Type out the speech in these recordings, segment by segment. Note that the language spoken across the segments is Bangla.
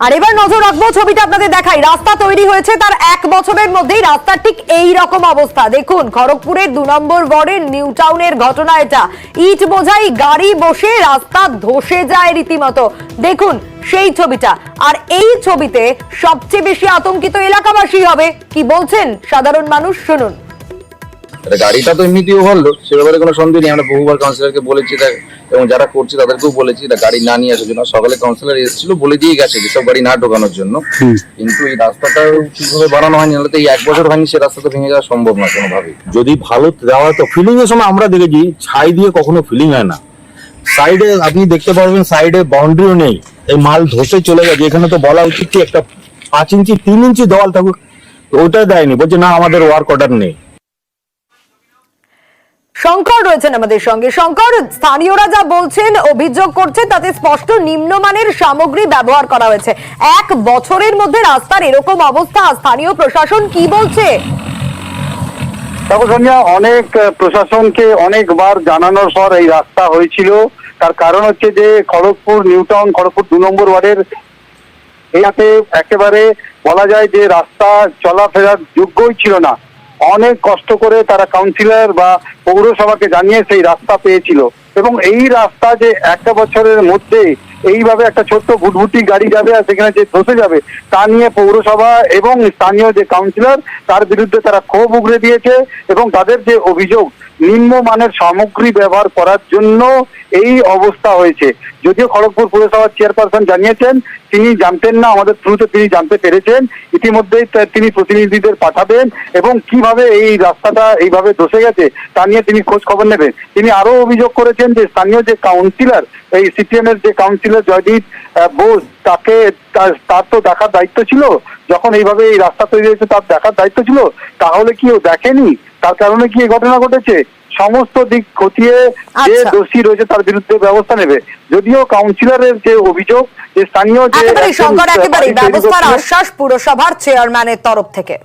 আর এবার নজর রাখবো, ছবিটা আপনাদের দেখাই। রাস্তা তৈরি হয়েছে তার 1 বছরের মধ্যেই রাস্তার ঠিক এই রকম অবস্থা। দেখুন, খড়গপুরের 2 নম্বর ওয়ার্ডের নিউ টাউনের ঘটনা এটা। ইট বোঝাই গাড়ি বসে রাস্তা ধসে যায় রীতিমতো। দেখুন সেই ছবিটা। আর এই ছবিতে সবচেয়ে বেশি আতঙ্কিত এলাকাবাসী হবে। কি বলছেন সাধারণ মানুষ, শুনুন। গাড়িটা তো এমনিতেই ওভারলোড, সে ব্যাপারে কোনো সন্দেহ নেই। আমরা বহুবার কাউন্সিলরকে বলেছি এবং যারা করছে তাদেরকেও বলেছি গাড়ি না নিয়ে আসার জন্য। সকালে কাউন্সিলর এসেছিল, বলে দিয়ে গেছে যেসব গাড়ি না ঢোকানোর জন্য। কিন্তু এই রাস্তাটা ঠিকভাবে বানানো হয়নি, নাহলে তো এই 1 বছর হয়নি, সে রাস্তা তো ভেঙে যাওয়া সম্ভব না কোনোভাবেই। যদি ভালো দেওয়া তো ফিলিং এর সময় আমরা দেখেছি ছাই দিয়ে কখনো ফিলিং হয় না। সাইডে আপনি দেখতে পারবেন, সাইডে বাউন্ডারিও নেই, এই মাল ধসে চলে গেছে। এখানে তো বলা উচিত কি একটা 5 ইঞ্চি 3 ইঞ্চি দেওয়াল থাকুক, ওটা দেয়নি, বলছে না আমাদের ওয়ার্ক অর্ডার নেই। শঙ্কর রয়েছেন আমাদের সঙ্গে। শঙ্কর, স্থানীয়রা যা বলছেন, অভিযোগ করছে, তাতে স্পষ্ট নিম্নমানের সামগ্রী ব্যবহার করা হয়েছে। 1 বছরের মধ্যে রাস্তার এরকম অবস্থা, স্থানীয় প্রশাসন কি বলছে? দেখো সন্ধ্যা, অনেক প্রশাসনকে অনেকবার জানানোর পর এই রাস্তা হয়েছিল। তার কারণ হচ্ছে যে খড়গপুর নিউ টাউন, খড়গপুর 2 নম্বর ওয়ার্ডের এলাকাতে একেবারে বলা যায় যে রাস্তা চলাফেরার যোগ্যই ছিল না। অনেক কষ্ট করে তারা কাউন্সিলর বা পৌরসভাকে জানিয়ে সেই রাস্তা পেয়েছিল। এবং এই রাস্তা যে 1 বছরের মধ্যে এইভাবে একটা ছোট্ট ভুটভুটি গাড়ি যাবে আর সেখানে যে ধসে যাবে, তা নিয়ে পৌরসভা এবং স্থানীয় যে কাউন্সিলর তার বিরুদ্ধে তারা ক্ষোভ উগরে দিয়েছে। এবং তাদের যে অভিযোগ, নিম্নমানের সামগ্রী ব্যবহার করার জন্য এই অবস্থা হয়েছে। যদিও খড়গপুর পুরসভার চেয়ারপারসন জানিয়েছেন তিনি জানতেন না, আমাদের থ্রুতে তিনি জানতে পেরেছেন। ইতিমধ্যেই তিনি প্রতিনিধিদের পাঠাবেন এবং কিভাবে এই রাস্তাটা এইভাবে ধসে গেছে তা নিয়ে তিনি খোঁজ খবর নেবেন। তিনি আরো অভিযোগ করেছেন যে স্থানীয় যে কাউন্সিলর, এই সিপিএম এর যে কাউন্সিলর জয়দীপ বোস, তাকে তার তো দেখার দায়িত্ব ছিল। যখন এইভাবে এই রাস্তা তৈরি হয়েছে তার দেখার দায়িত্ব ছিল, তাহলে কি ও দেখেনি? তার কারণে কি এই ঘটনা ঘটেছে? সমস্ত দিক খতিয়ে যে দোষী রয়েছে তার বিরুদ্ধে ব্যবস্থা নেবে। যদিও কাউন্সিলরের যে অভিযোগ, যে স্থানীয় যে ব্যবস্থার আশ্বাস পুরসভার চেয়ারম্যানের তরফ থেকে।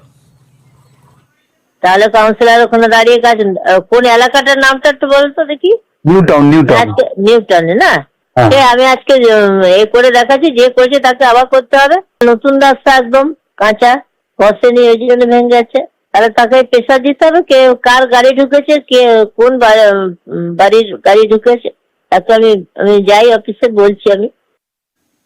তাহলে কাউন্সিলর ওখানে দাঁড়িয়ে গেছেন। কোন এলাকাটার নামটা একটু বলতো দেখি। নিউ টাউন নিউ টাউনে না? আমি আজকে এ করে দেখাচ্ছি, যে করেছে তাকে আবার করতে হবে। নতুন রাস্তা একদম কাঁচা, বসেনি, এই জন্য ভেঙে যাচ্ছে। তাহলে তাকে প্রেশার দিতে হবে, কে কার গাড়ি ঢুকেছে, কে কোন বাড়ির গাড়ি ঢুকেছে। তাকে আমি যাই অফিসে বলছি আমি।